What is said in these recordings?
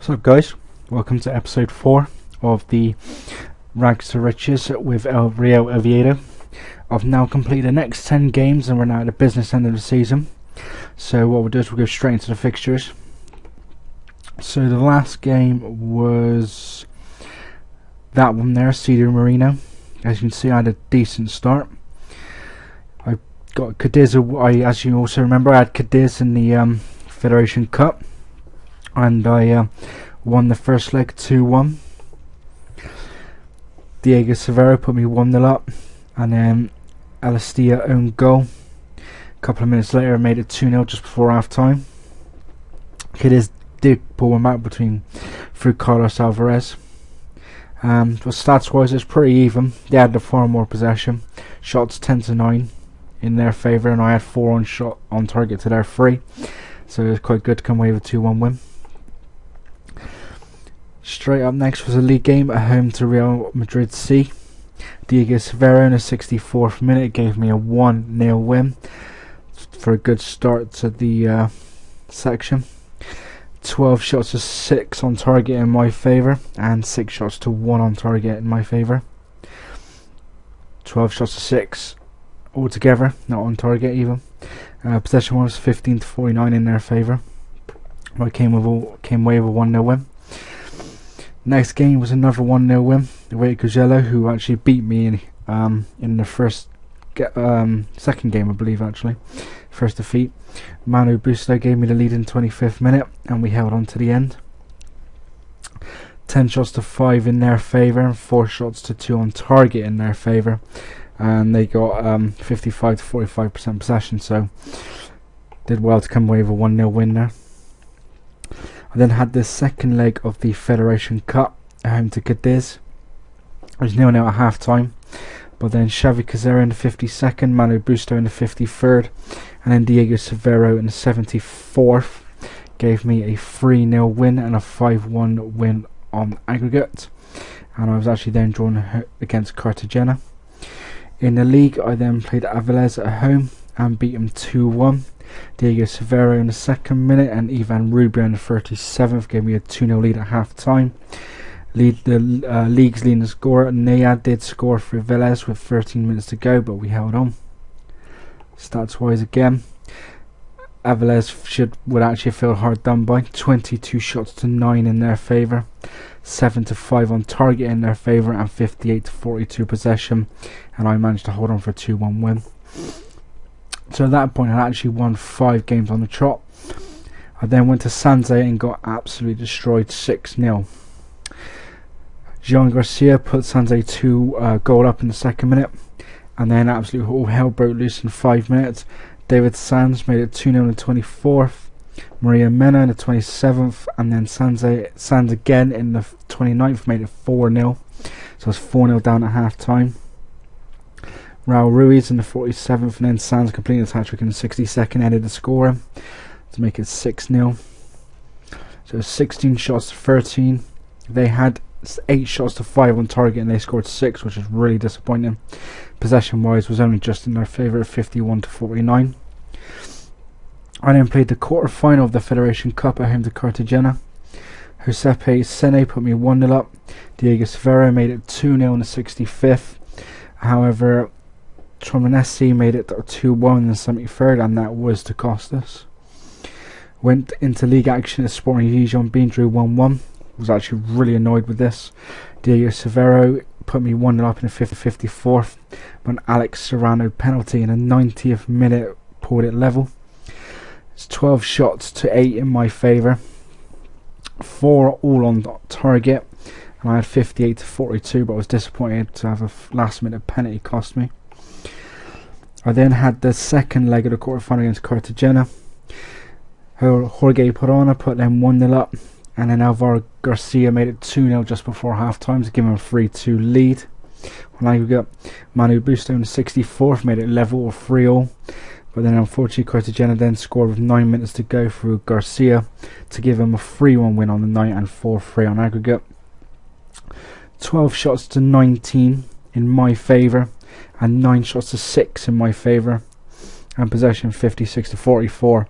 What's up, guys? Welcome to episode 4 of the Rags to Riches with Real Oviedo. I've now completed the next 10 games and we're now at the business end of the season. So what we'll do is we'll go straight into the fixtures. So the last game was that one there, Cedar Marino. As you can see, I had a decent start. I got Cadiz, as you also remember, I had Cadiz in the Federation Cup. And I won the first leg 2-1. Diego Severo put me 1-0 up, and then Alastia own goal. A couple of minutes later I made it 2-0 just before half time. Cadiz did pull one out through Carlos Alvarez. But stats wise it's pretty even. They had the far more possession. Shots 10-9 in their favour, and I had 4 on target to their 3. So it was quite good to come away with a 2-1 win. Straight up next was a league game at home to Real Madrid C. Diego Severo in the 64th minute gave me a 1-0 win for a good start to the section. 12 shots to 6 on target in my favour, and 6 shots to 1 on target in my favour. 12 shots to 6 altogether, not on target even. Possession was 15-49 in their favour. I came away with a 1-0 win. Next game was another 1-0 win. Oviedo, who actually beat me in the second game, I believe, actually. First defeat. Manu Busto gave me the lead in 25th minute, and we held on to the end. 10 shots to 5 in their favour, and 4 shots to 2 on target in their favour. And they got 55-45% possession, so did well to come away with a 1-0 win there. I then had the second leg of the Federation Cup at home to Cadiz. It was 0-0 at half time, but then Xavi Cazero in the 52nd, Manu Busto in the 53rd, and then Diego Severo in the 74th gave me a 3-0 win and a 5-1 win on aggregate, and I was actually then drawn against Cartagena. In the league I then played Avilés at home and beat him 2-1. Diego Severo in the 2nd minute and Ivan Rubio in the 37th gave me a 2-0 lead at half time. The league's leading scorer Nayad did score for Vélez with 13 minutes to go, but we held on. Stats wise again, Avilés would actually feel hard done by. 22 shots to 9 in their favour, 7 to 5 on target in their favour, and 58 to 42 possession, and I managed to hold on for a 2-1 win. So at that point I actually won 5 games on the trot. I then went to Sanze and got absolutely destroyed 6-0. Jean Garcia put Sanze 2 goal up in the 2nd minute, and then absolutely all hell broke loose in 5 minutes. David Sanz made it 2-0 in the 24th, Maria Mena in the 27th, and then Sanz again in the 29th made it 4-0. So it's 4-0 down at half time. Raul Ruiz in the 47th, and then Sanz completing his hat-trick in the 62nd, ended the scorer to make it 6-0. So 16 shots to 13. They had 8 shots to 5 on target, and they scored 6, which is really disappointing. Possession-wise was only just in their favour at 51-49. I then played the quarter-final of the Federation Cup at home to Cartagena. Josepe Sene put me 1-0 up. Diego Severo made it 2-0 in the 65th. However, Tromanesi made it 2-1 in the 73rd, and that was to cost us. Went into league action at Sporting Gijon, being drew 1-1. Was actually really annoyed with this. Diego Severo put me 1-0 up in the 54th, but an Alex Serrano penalty in the 90th minute pulled it level. It's 12 shots to 8 in my favour, 4 all on target, and I had 58 to 42, but I was disappointed to have a last minute penalty cost me. I then had the second leg of the quarterfinal against Cartagena. Jorge Perona put them 1-0 up, and then Alvaro Garcia made it 2-0 just before half time to give him a 3-2 lead. On aggregate, Manu Busto in the 64th made it level or 3-3, but then unfortunately Cartagena then scored with 9 minutes to go through Garcia to give him a 3-1 win on the night and 4-3 on aggregate. 12 shots to 19 in my favour, and 9 shots to 6 in my favour, and possession 56 to 44.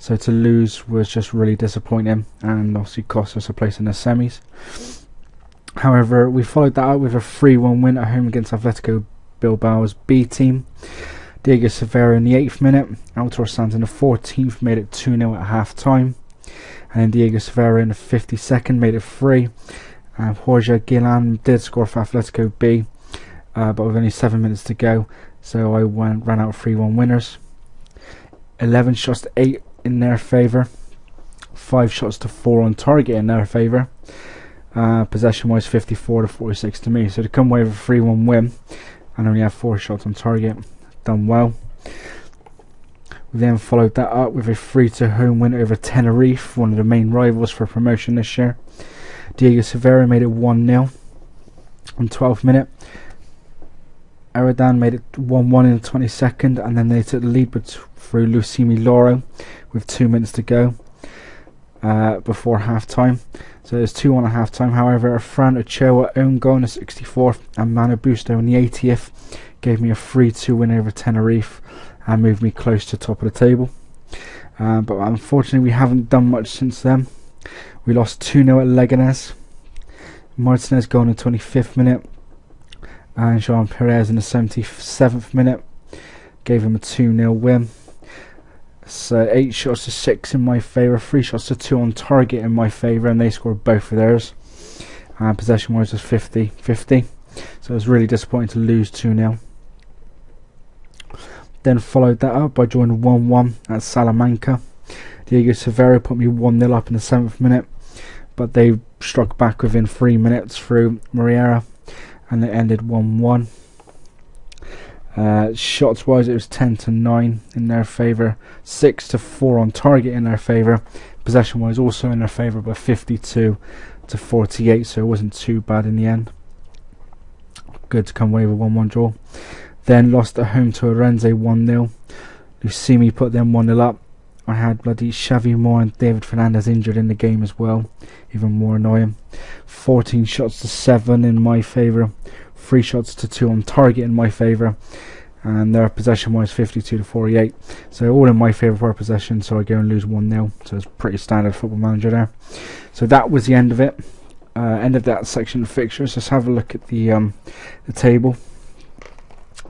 So to lose was just really disappointing, and obviously cost us a place in the semis. However, we followed that up with a 3-1 win at home against Atletico Bilbao's B team. Diego Severa in the 8th minute, Altor Sanz in the 14th made it 2-0 at half time, and then Diego Severa in the 52nd made it 3. Jorge Guillen did score for Atletico B, but with only 7 minutes to go, so I ran out 3-1 winners. 11 shots to 8 in their favour, 5 shots to 4 on target in their favour. Possession wise 54 to 46 to me, so to come away with a 3-1 win and only have 4 shots on target, done well. We then followed that up with a 3-2 home win over Tenerife, one of the main rivals for promotion this year. Diego Severa made it 1-0 on 12th minute. Aradan made it 1-1 in the 22nd, and then they took the lead through Lucimi Loro with 2 minutes to go before half time. So there's 2-1 at half time. However, a Fran Ochoa own goal in the 64th and Manu Busto in the 80th gave me a 3-2 win over Tenerife and moved me close to top of the table. But unfortunately, we haven't done much since then. We lost 2-0 at Leganés. Martinez goal in the 25th minute, and Jean Perez in the 77th minute gave him a 2-0 win. So 8 shots to 6 in my favour, 3 shots to 2 on target in my favour, and they scored both of theirs. Possession wise was 50-50, so it was really disappointing to lose 2-0. Then followed that up by drawing 1-1 at Salamanca. Diego Severa put me 1-0 up in the 7th minute, but they struck back within 3 minutes through Mariera, and it ended 1-1. Shots wise it was 10-9 in their favour, 6-4 on target in their favour. Possession wise also in their favour, but 52-48, so it wasn't too bad in the end. Good to come away with a 1-1 draw. Then lost at home to Orense 1-0. Lucimi put them 1-0 up. I had bloody Xavi Moore and David Fernandez injured in the game as well, even more annoying. 14 shots to 7 in my favour, 3 shots to 2 on target in my favour, and their possession wise 52-48. So all in my favour for possession, so I go and lose 1-0. So it's pretty standard Football Manager there. So that was the end of it. End of that section of fixtures. Let's have a look at the table.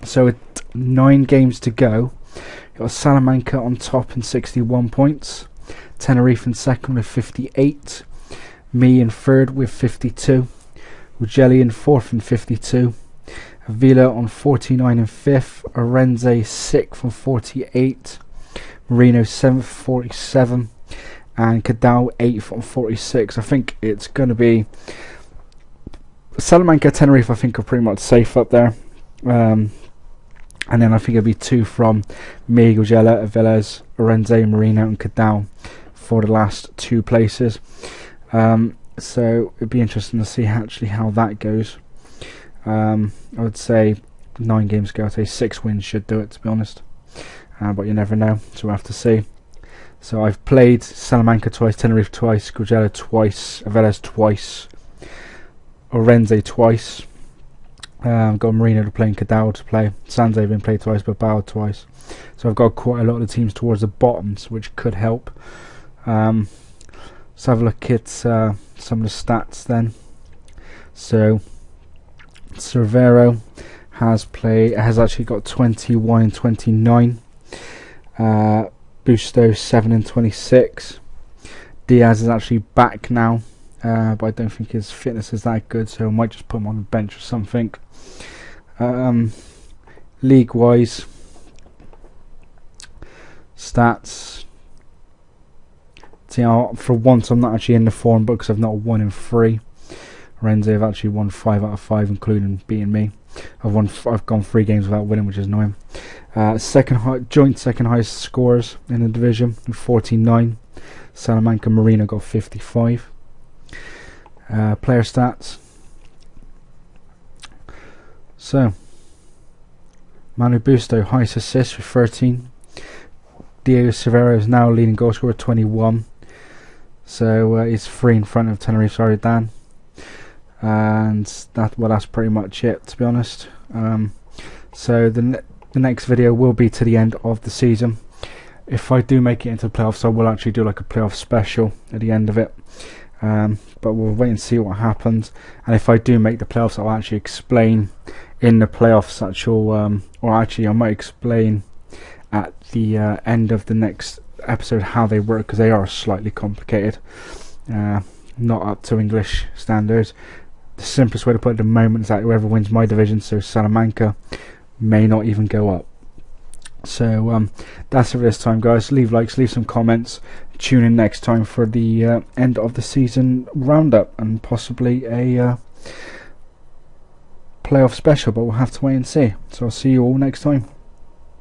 So with 9 games to go, you've got Salamanca on top in 61 points, Tenerife in second with 58, me in third with 52, Ughelli in fourth and 52, Avila on 49 in fifth, Orense 6th on 48, Marino 7th 47, and Cadao 8th on 46. I think it's going to be Salamanca, Tenerife I think are pretty much safe up there. And then I think it'll be 2 from me, Ughelli, Aviles, Orense, Marino and Cadao for the last 2 places. So it'd be interesting to see actually how that goes. I would say 9 games ago, I'd say 6 wins should do it, to be honest. But you never know, so we'll have to see. So I've played Salamanca twice, Tenerife twice, Ughelli twice, Aviles twice, Orense twice. Got Marino to play and Cadao to play. Sanz been played twice, but Bilbao twice. So I've got quite a lot of the teams towards the bottoms, which could help. Let's have a look at some of the stats then. So Cervero has actually got 21 and 29. Busto 7 and 26. Diaz is actually back now, but I don't think his fitness is that good, so I might just put him on the bench or something. League wise stats, for once I'm not actually in the form book because I've not won in 3. Renze have actually won 5 out of 5, including beating me. I've gone 3 games without winning, which is annoying. Joint second highest scorers in the division with 49. Salamanca Marino got 55. Player stats. So Manu Busto highest assists with 13. Diego Severa is now leading goal scorer with 21. So he's 3 in front of Tenerife Aridan. And that's pretty much it, to be honest. So the next video will be to the end of the season. if I do make it into the playoffs, I will actually do like a playoff special at the end of it. But we'll wait and see what happens. And if I do make the playoffs, I'll actually explain in the playoffs or actually I might explain at the end of the next episode how they work, because they are slightly complicated, not up to English standards. The simplest way to put it at the moment is that whoever wins my division, so Salamanca, may not even go up. So that's it for this time, guys. Leave likes, leave some comments. Tune in next time for the end of the season roundup and possibly a playoff special, but we'll have to wait and see. So I'll see you all next time.